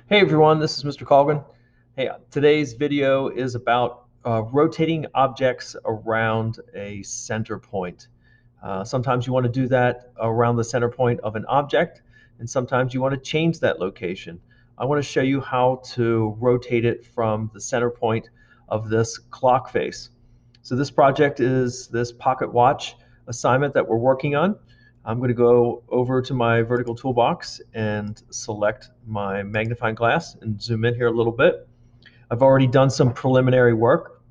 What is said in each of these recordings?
Hey everyone, this is Mr. Colgan. Hey, today's video is about rotating objects around a center point. Sometimes you want to do that around the center point of an object, and sometimes you want to change that location. I want to show you how to rotate it from the center point of this clock face. So this project is this pocket watch assignment that we're working on. I'm going to go over to my vertical toolbox and select my magnifying glass and zoom in here a little bit. I've already done some preliminary work.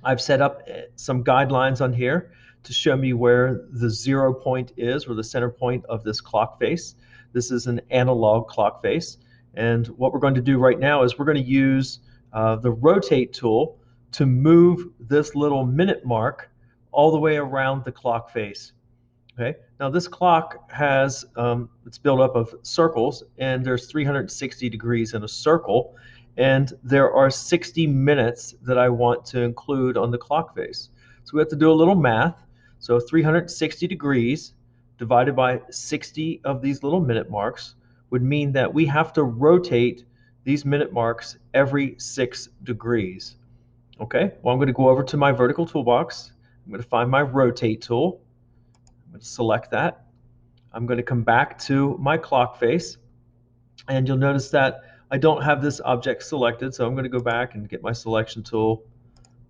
I've set up some guidelines on here to show me where the 0 point is, or the center point of this clock face. This is an analog clock face. And what we're going to do right now is we're going to use the rotate tool to move this little minute mark all the way around the clock face. Okay. Now this clock has, it's built up of circles, and there's 360 degrees in a circle, and there are 60 minutes that I want to include on the clock face. So we have to do a little math. So 360 degrees divided by 60 of these little minute marks would mean that we have to rotate these minute marks every 6 degrees. Okay. Well, I'm going to go over to my vertical toolbox. I'm going to find my rotate tool. I'm going to select that. I'm going to come back to my clock face, and you'll notice that I don't have this object selected, so I'm going to go back and get my selection tool,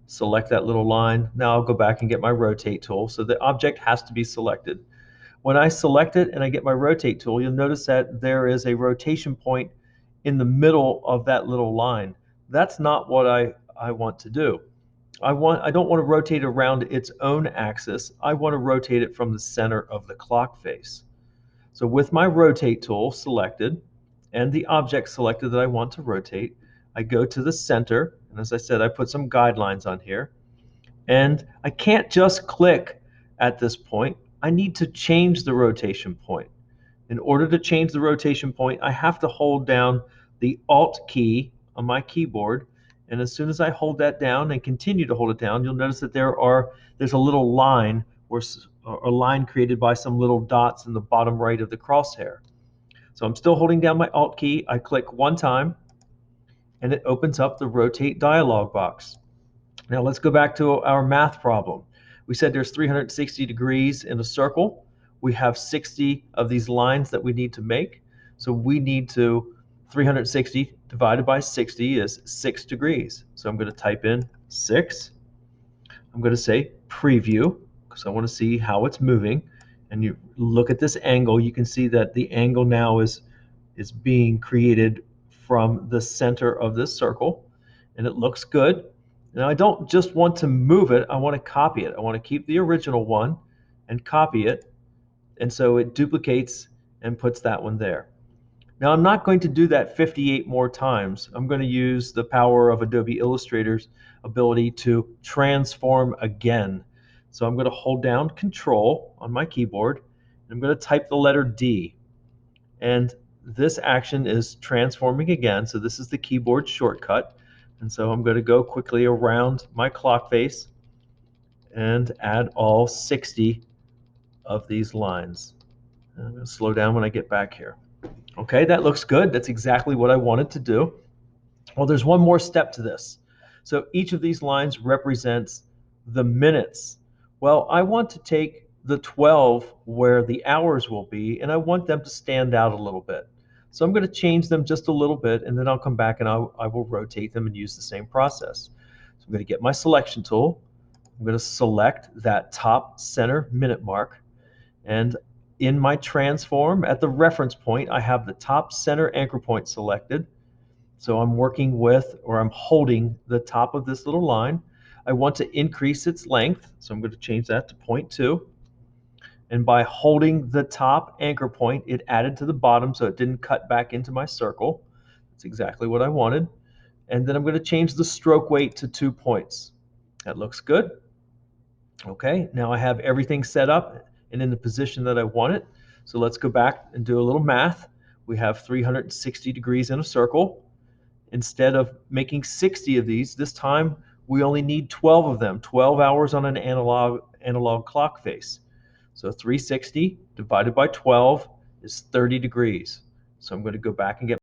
select that little line. Now I'll go back and get my rotate tool, so the object has to be selected. When I select it and I get my rotate tool, you'll notice that there is a rotation point in the middle of that little line. That's not what I want to do. I don't want to rotate around its own axis. I want to rotate it from the center of the clock face. So with my rotate tool selected and the object selected that I want to rotate, I go to the center, and as I said, I put some guidelines on here. And I can't just click at this point. I need to change the rotation point. In order to change the rotation point, I have to hold down the Alt key on my keyboard. And as soon as I hold that down and continue to hold it down, you'll notice that there's a little line, or a line created by some little dots in the bottom right of the crosshair. So I'm still holding down my Alt key. I click one time, and it opens up the rotate dialog box. Now let's go back to our math problem. We said there's 360 degrees in a circle. We have 60 of these lines that we need to make. So we need to, 360 divided by 60 is 6 degrees. So I'm going to type in 6. I'm going to say preview, because I want to see how it's moving. And you look at this angle, you can see that the angle now is being created from the center of this circle, and it looks good. Now I don't just want to move it, I want to copy it. I want to keep the original one and copy it, and so it duplicates and puts that one there. Now I'm not going to do that 58 more times. I'm going to use the power of Adobe Illustrator's ability to transform again. So I'm going to hold down Control on my keyboard, and I'm going to type the letter D. And this action is transforming again, so this is the keyboard shortcut. And so I'm going to go quickly around my clock face and add all 60 of these lines. I'm going to slow down when I get back here. Okay, that looks good. That's exactly what I wanted to do. Well, there's one more step to this. So each of these lines represents the minutes. Well, I want to take the 12 where the hours will be, and I want them to stand out a little bit. So I'm going to change them just a little bit, and then I'll come back and I will rotate them and use the same process. So I'm going to get my selection tool. I'm going to select that top center minute mark, and in my transform at the reference point, I have the top center anchor point selected. So I'm working with, or I'm holding the top of this little line. I want to increase its length, so I'm going to change that to 0.2. And by holding the top anchor point, it added to the bottom so it didn't cut back into my circle. That's exactly what I wanted. And then I'm going to change the stroke weight to 2 points. That looks good. Okay, now I have everything set up and in the position that I want it. So let's go back and do a little math. We have 360 degrees in a circle. Instead of making 60 of these, this time we only need 12 of them, 12 hours on an analog clock face. So 360 divided by 12 is 30 degrees. So I'm going to go back and get